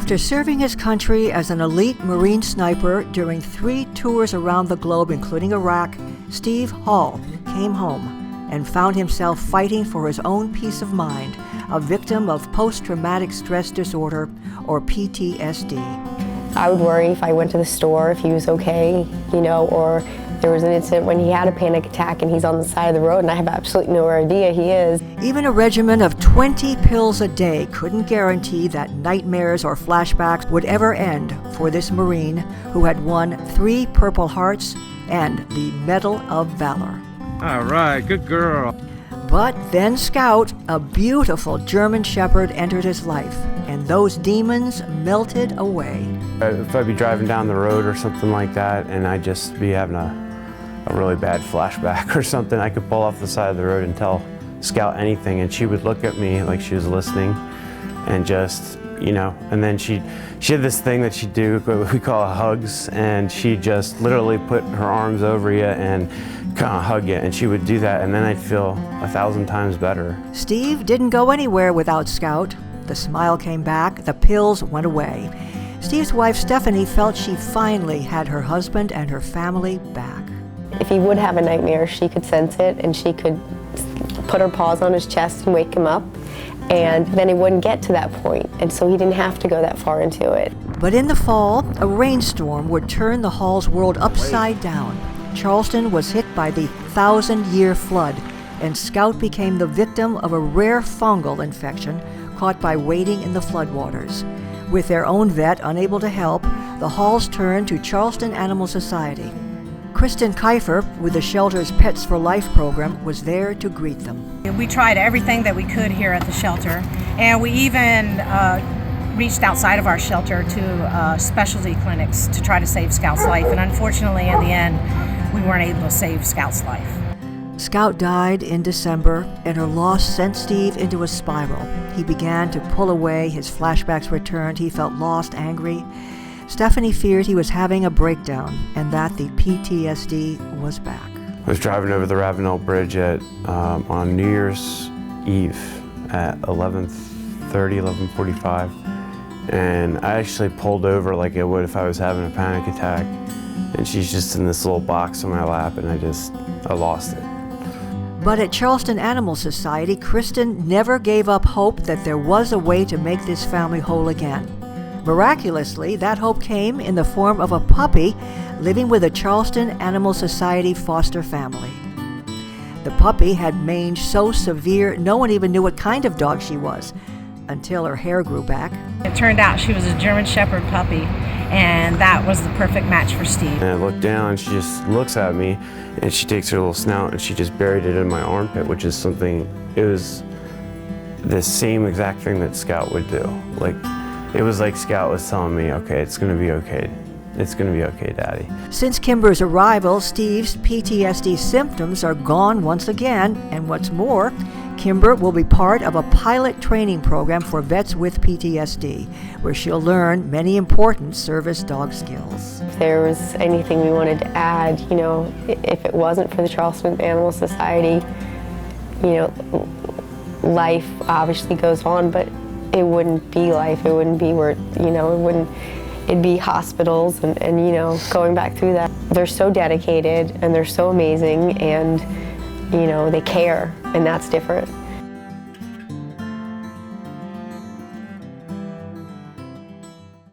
After serving his country as an elite Marine sniper during 3 tours around the globe, including Iraq, Steve Hall came home and found himself fighting for his own peace of mind, a victim of post-traumatic stress disorder, or PTSD. I would worry if I went to the store if he was okay, or there was an incident when he had a panic attack and he's on the side of the road and I have absolutely no idea he is. Even a regimen of 20 pills a day couldn't guarantee that nightmares or flashbacks would ever end for this Marine who had won 3 Purple Hearts and the Medal of Valor. All right, good girl. But then Scout, a beautiful German Shepherd, entered his life, and those demons melted away. If I'd be driving down the road or something like that, and I'd just be having a really bad flashback or something, I could pull off the side of the road and tell Scout anything, and she would look at me like she was listening, and just, and then she had this thing that she'd do, we call it hugs, and she just literally put her arms over you and kind of hug you, and she would do that, and then I'd feel 1,000 times better. Steve didn't go anywhere without Scout. The smile came back, the pills went away. Steve's wife Stephanie felt she finally had her husband and her family back. If he would have a nightmare, she could sense it and she could put her paws on his chest and wake him up, and then it wouldn't get to that point, and so he didn't have to go that far into it. But in the fall, a rainstorm would turn the Hall's world upside down. Charleston was hit by the 1,000-year flood, and Scout became the victim of a rare fungal infection caught by wading in the floodwaters. With their own vet unable to help, the Halls turned to Charleston Animal Society. Kristin Kifer, with the shelter's Pets for Life program, was there to greet them. We tried everything that we could here at the shelter, and we even reached outside of our shelter to specialty clinics to try to save Scout's life, and unfortunately in the end we weren't able to save Scout's life. Scout died in December, and her loss sent Steve into a spiral. He began to pull away, his flashbacks returned, he felt lost, angry. Stephanie feared he was having a breakdown and that the PTSD was back. I was driving over the Ravenel Bridge on New Year's Eve at 11:30, 11:45, and I actually pulled over like I would if I was having a panic attack, and she's just in this little box on my lap, and I lost it. But at Charleston Animal Society, Kristin never gave up hope that there was a way to make this family whole again. Miraculously, that hope came in the form of a puppy living with a Charleston Animal Society foster family. The puppy had mange so severe no one even knew what kind of dog she was, until her hair grew back. It turned out she was a German Shepherd puppy, and that was the perfect match for Steve. And I looked down, and she just looks at me, and she takes her little snout and she just buried it in my armpit, which is something, it was the same exact thing that Scout would do. It was like Scout was telling me, okay, it's gonna be okay. It's gonna be okay, Daddy. Since Kimber's arrival, Steve's PTSD symptoms are gone once again, and what's more, Kimber will be part of a pilot training program for vets with PTSD, where she'll learn many important service dog skills. If there was anything we wanted to add, if it wasn't for the Charleston Animal Society, life obviously goes on, but it wouldn't be life. It wouldn't be where, it'd be hospitals and going back through that. They're so dedicated and they're so amazing, and they care, and that's different.